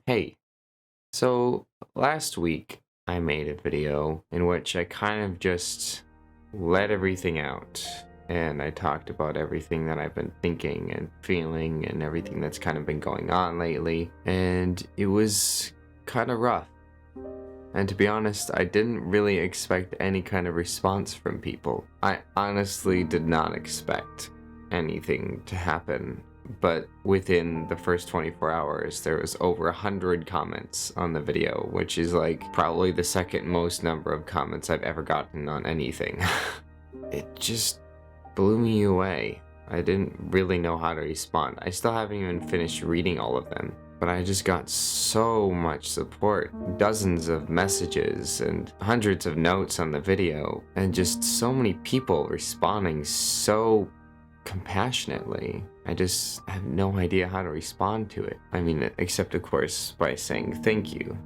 Hey, so last week I made a video in which I kind of just let everything out and I talked about everything that I've been thinking and feeling and everything that's kind of been going on lately, and it was kind of rough. And to be honest, I didn't really expect any kind of response from people. I honestly did not expect anything to happen. But within the first 24 hours, there was over 100 comments on the video, which is like probably the second most number of comments I've ever gotten on anything. It just blew me away. I didn't really know how to respond. I still haven't even finished reading all of them, but I just got so much support, dozens of messages and hundreds of notes on the video, and just so many people responding so compassionately. I just have no idea how to respond to it. I mean, except of course by saying thank you.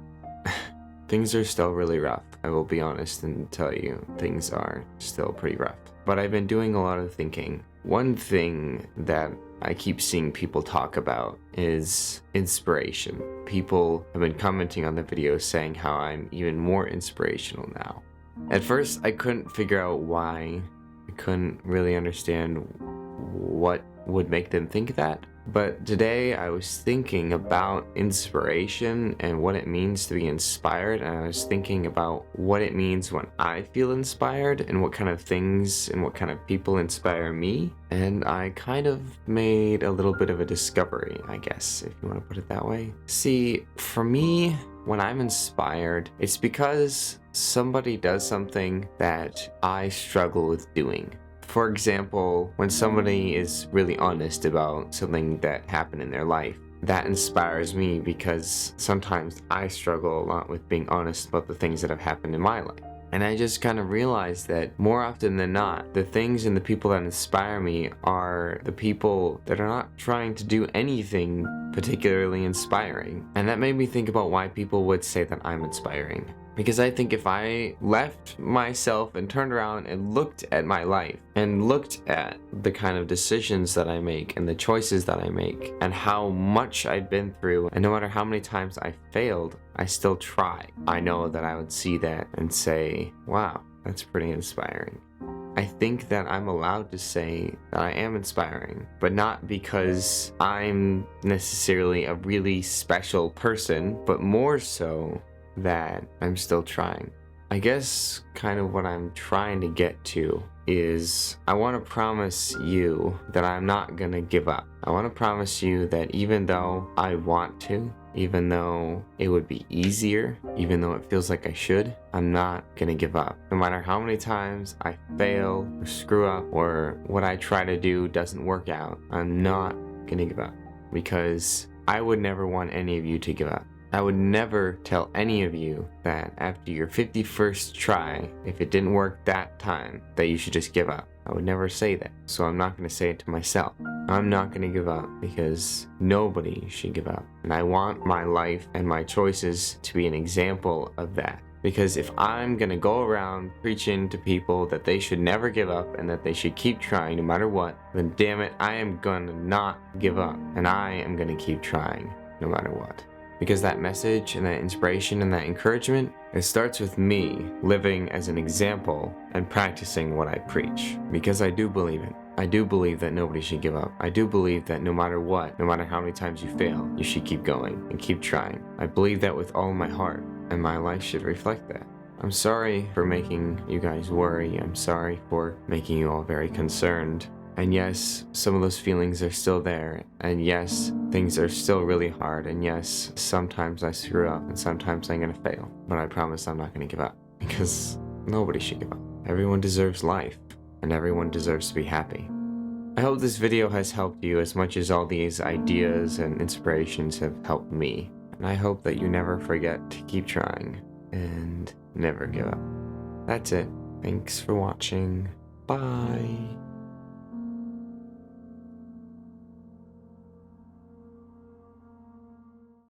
Things are still really rough. I will be honest and tell you, things are still pretty rough. But I've been doing a lot of thinking. One thing that I keep seeing people talk about is inspiration. People have been commenting on the video saying how I'm even more inspirational now. At first, I couldn't figure out why. I couldn't really understand what would make them think that. But today I was thinking about inspiration and what it means to be inspired, and I was thinking about what it means when I feel inspired and what kind of things and what kind of people inspire me. And I kind of made a little bit of a discovery, I guess, if you want to put it that way. See, for me, when I'm inspired, it's because somebody does something that I struggle with doing. For example, when somebody is really honest about something that happened in their life, that inspires me because sometimes I struggle a lot with being honest about the things that have happened in my life. And I just kind of realized that more often than not, the things and the people that inspire me are the people that are not trying to do anything particularly inspiring. And that made me think about why people would say that I'm inspiring. Because I think if I left myself and turned around and looked at my life and looked at the kind of decisions that I make and the choices that I make and how much I've been through, and no matter how many times I failed, I still try, I know that I would see that and say, wow, that's pretty inspiring. I think that I'm allowed to say that I am inspiring, but not because I'm necessarily a really special person, but more so that I'm still trying. I guess kind of what I'm trying to get to is I want to promise you that I'm not gonna give up. I want to promise you that even though I want to, even though it would be easier, even though it feels like I should, I'm not gonna give up. No matter how many times I fail or screw up or what I try to do doesn't work out, I'm not gonna give up, because I would never want any of you to give up. I would never tell any of you that after your 51st try, if it didn't work that time, that you should just give up. I would never say that. So I'm not going to say it to myself. I'm not going to give up because nobody should give up. And I want my life and my choices to be an example of that. Because if I'm going to go around preaching to people that they should never give up and that they should keep trying no matter what, then damn it, I am going to not give up. And I am going to keep trying no matter what. Because that message and that inspiration and that encouragement, it starts with me living as an example and practicing what I preach. Because I do believe it. I do believe that nobody should give up. I do believe that no matter what, no matter how many times you fail, you should keep going and keep trying. I believe that with all my heart, and my life should reflect that. I'm sorry for making you guys worry. I'm sorry for making you all very concerned. And yes, some of those feelings are still there. And yes, things are still really hard. And yes, sometimes I screw up and sometimes I'm gonna fail. But I promise I'm not gonna give up, because nobody should give up. Everyone deserves life and everyone deserves to be happy. I hope this video has helped you as much as all these ideas and inspirations have helped me. And I hope that you never forget to keep trying and never give up. That's it. Thanks for watching. Bye.